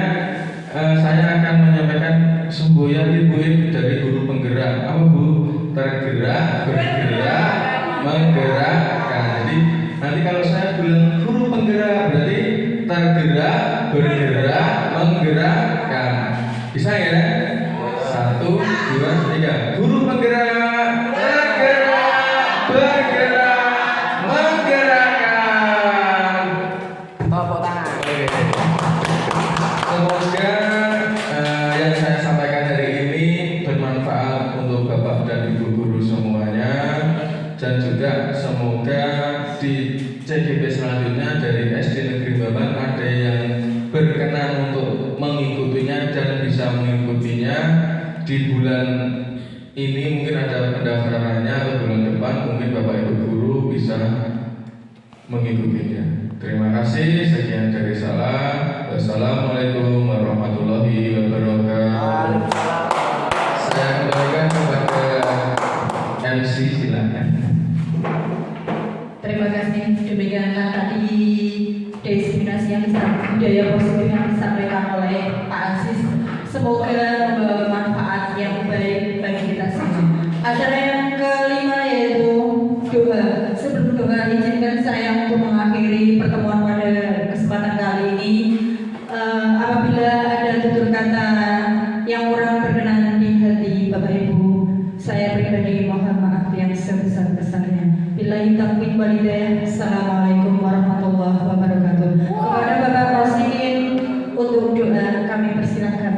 saya akan menyampaikan semboyan ibu dari guru penggerak. Apa Bu? Tergerak, bergerak, menggerakkan. Jadi nanti kalau saya bilang guru penggerak, berarti tergerak, bergerak, menggerakkan. Bisa ya? 1, 2, 3. Guru penggerak, tergerak, bergerak, menggerakkan. Tepuk tangan. Semoga yang saya sampaikan hari ini bermanfaat untuk Bapak dan Ibu guru semuanya, dan juga semoga di CGP selanjutnya dari SD Negeri Babat ada yang berkenan untuk mengikutinya dan bisa mengikutinya di bulan ini. Mungkin ada pendaftarannya atau bulan depan mungkin Bapak Ibu guru bisa mengikutinya. Terima kasih. Sekian dari saya. Wassalamualaikum warahmatullahi wabarakatuh. Saya kembalikan kepada MC, silakan. Terima kasih. Demikianlah tadi diseminasi yang budaya positif yang disampaikan oleh Pak Aziz. Semoga membawa manfaat yang baik bagi kita semua. Acara yang kelima yaitu doa. Sebelum doa, izinkan saya untuk mengakhiri pertemuan pada kesempatan kali ini. Apabila ada tutur kata yang kurang berkenan di hati Bapak Ibu, saya pribadi mohon maaf yang sebesar-besarnya. Billahi taufiq wal hidayah. Assalamualaikum warahmatullahi wabarakatuh. Kepada Bapak Rosidin untuk doa kami persilakan.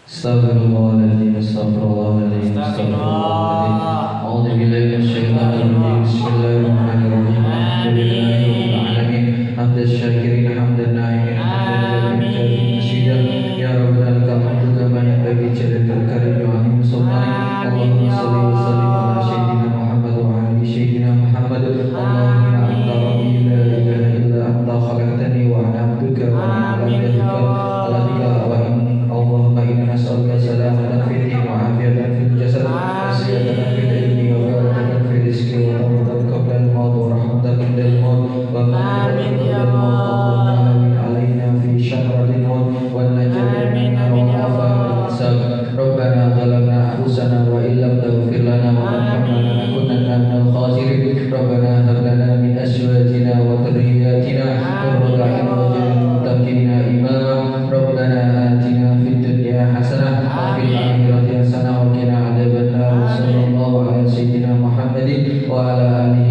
Astagfirullahaladzim, astagfirullahaladzim, astagfirullahaladzim. A'udzu billahi minasyaitonir rajim. Bismillahirrahmanirrahim. Alhamdulillahirabbil alamin. Hamdan syakirin, hamdan na'imin, hamdan lillahi ya rabbana lakal hamdu kama yanbaghi li jalali karim wa azimi sultanik. Allahumma shalli wa sallim ala sayyidina Muhammad محمد اللهم أنت ربي لا إله إلا أنت خلقتني وأنا عبدك وأنا على عهدك وإن اللهم إنا نسألك سلامة في الدين وعافية في الجسد وسيادة في العلم وبركة في الرزق وتوبة قبل الموت ورحمة عند الموت ومغفرة قبل الموت اللهم آمين علينا في شهرة الموت والنجاة منا والعافية والحساب ربنا ظلمنا أنفسنا وإن لم تغفر لنا وترحمنا لنكونن من الخاسرين ربنا هب لنا من أزواجنا وذرياتنا قرة أعين واجعلنا للمتقين إماما ربنا آتنا في الدنيا حسنة وفي الآخرة حسنة وقنا عذاب النار صلى الله على سيدنا محمد وعلى آله